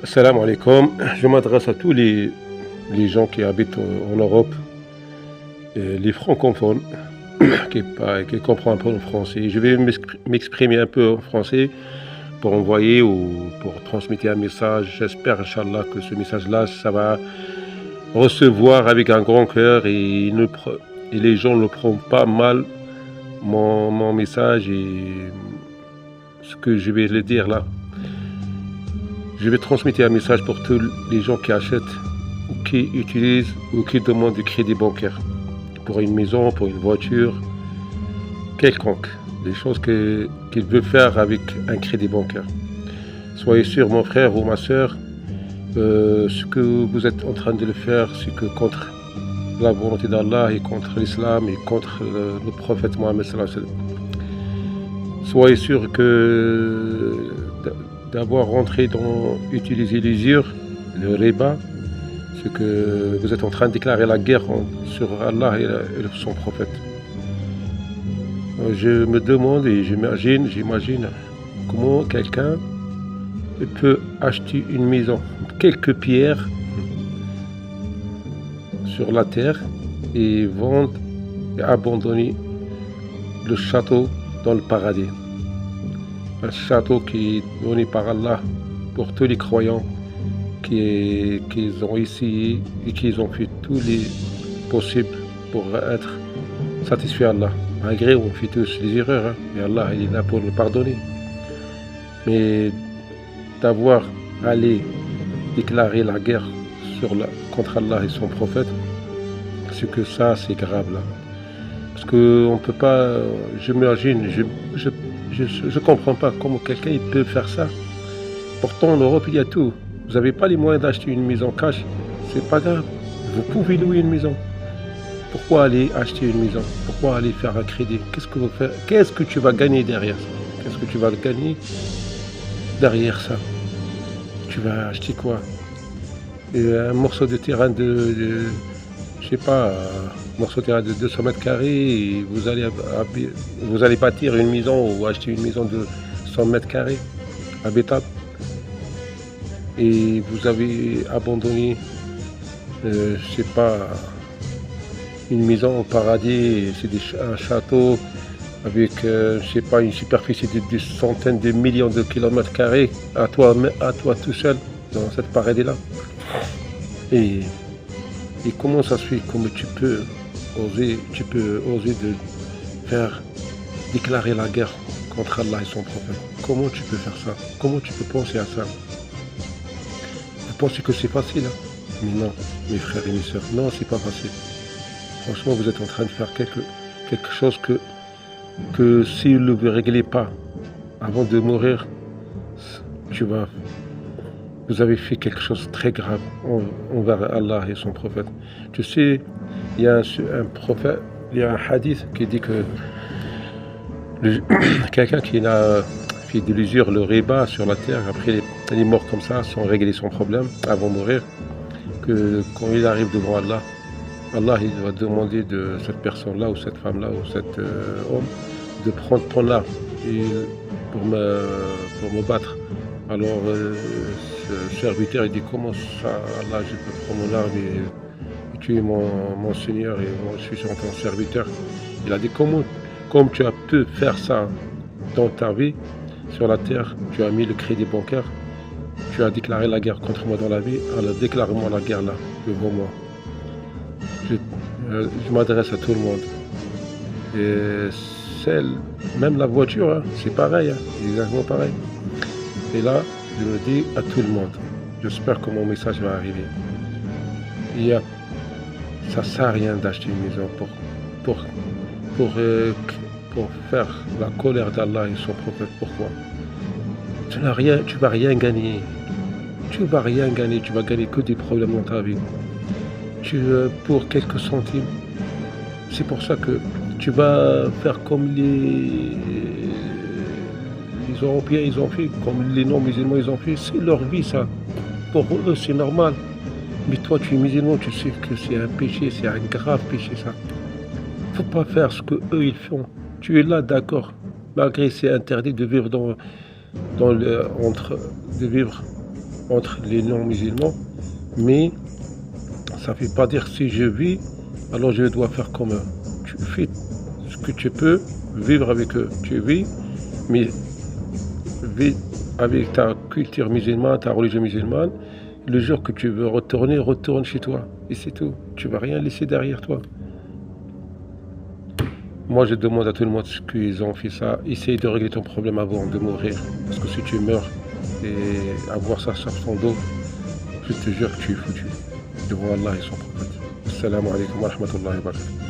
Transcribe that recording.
Salam alaikum. Je m'adresse à tous les gens qui habitent en Europe, les francophones qui comprennent un peu le français. Je vais m'exprimer un peu en français pour envoyer ou pour transmettre un message. J'espère, Inch'Allah, que ce message-là, ça va recevoir avec un grand cœur et les gens ne prennent pas mal mon message et ce que je vais le dire là. Je vais transmettre un message pour tous les gens qui achètent ou qui utilisent ou qui demandent du crédit bancaire pour une maison, pour une voiture, quelconque, des choses qu'ils veulent faire avec un crédit bancaire. Soyez sûr, mon frère ou ma soeur, ce que vous êtes en train de le faire, c'est que contre la volonté d'Allah et contre l'islam et contre le prophète Mohammed sallallahu alayhi wa sallam. Soyez sûr que d'avoir rentré dans utiliser l'usure, le riba, c'est que vous êtes en train de déclarer la guerre sur Allah et son prophète. Je me demande et j'imagine comment quelqu'un peut acheter une maison, quelques pierres sur la terre et vendre et abandonner le château dans le paradis. Un château qui est donné par Allah pour tous les croyants qu'ils ont essayé et qu'ils ont fait tous les possibles pour être satisfaits à Allah. Malgré on fait tous les erreurs, hein, mais Allah il est là pour nous pardonner. Mais d'avoir allé déclarer la guerre contre Allah et son prophète, c'est que ça c'est grave là. Parce qu'on ne peut pas, j'imagine, je comprends pas comment quelqu'un il peut faire ça. Pourtant en Europe il y a tout. Vous n'avez pas les moyens d'acheter une maison cash, c'est pas grave. Vous pouvez louer une maison. Pourquoi aller acheter une maison? Pourquoi aller faire un crédit? Qu'est-ce que tu vas gagner derrière ça? Qu'est-ce que tu vas gagner derrière ça? Tu vas acheter quoi? Un morceau de terrain je sais pas, un morceau de terrain de 200 mètres carrés et vous allez bâtir une maison ou acheter une maison de 100 mètres carrés habitable et vous avez abandonné, je sais pas, une maison au paradis, c'est un château avec, je sais pas, une superficie de des centaines de millions de kilomètres carrés à toi tout seul dans cette paradis-là. Et comment ça se fait? Comment tu peux oser de faire déclarer la guerre contre Allah et son prophète? Comment tu peux faire ça? Comment tu peux penser à ça? Vous pensez que c'est facile, hein? Mais non, mes frères et mes sœurs, non, c'est pas facile. Franchement, vous êtes en train de faire quelque chose que si vous ne le réglez pas avant de mourir, vous avez fait quelque chose de très grave envers Allah et son prophète. Tu sais, il y a un prophète, il y a un hadith qui dit que quelqu'un qui a fait de l'usure, le riba sur la terre, après il est mort comme ça, sans régler son problème, avant de mourir, que quand il arrive devant Allah, Allah il va demander de cette personne-là, ou cette femme-là, ou cet homme, de prendre ton arme pour me battre. Alors, ce serviteur, il dit, comment ça, Allah, je peux prendre mon arme et tuer mon Seigneur et moi, je suis ton serviteur. Il a dit, comme tu as pu faire ça dans ta vie, sur la terre, tu as mis le crédit bancaire, tu as déclaré la guerre contre moi dans la vie, alors déclare-moi la guerre là, devant moi. Je m'adresse à tout le monde. Et même la voiture, hein, c'est pareil, hein, exactement pareil. Et là, je le dis à tout le monde. J'espère que mon message va arriver. Ça ne sert à rien d'acheter une maison pour faire la colère d'Allah et son prophète. Pourquoi? Tu vas rien gagner. Tu vas rien gagner. Tu vas gagner que des problèmes dans ta vie. Pour quelques centimes. C'est pour ça que tu vas faire comme les Européens ils ont fait, comme les non-musulmans ils ont fait. C'est leur vie ça. Pour eux c'est normal. Mais toi tu es musulman, tu sais que c'est un péché, c'est un grave péché ça. Faut pas faire ce que eux ils font. Tu es là d'accord. Malgré c'est interdit de vivre de vivre entre les non-musulmans, mais ça ne veut pas dire si je vis, alors je dois faire comme eux. Tu fais ce que tu peux, vivre avec eux. Tu vis, mais vis avec ta culture musulmane, ta religion musulmane. Le jour que tu veux retourner, retourne chez toi. Et c'est tout. Tu ne vas rien laisser derrière toi. Moi, je demande à tout le monde qu'ils ont fait ça. Essaye de régler ton problème avant de mourir. Parce que si tu meurs et avoir ça sur ton dos, je te jure que tu es foutu. Devant Allah et son prophète. Assalamu alaikum wa rahmatullahi wa barakatuh.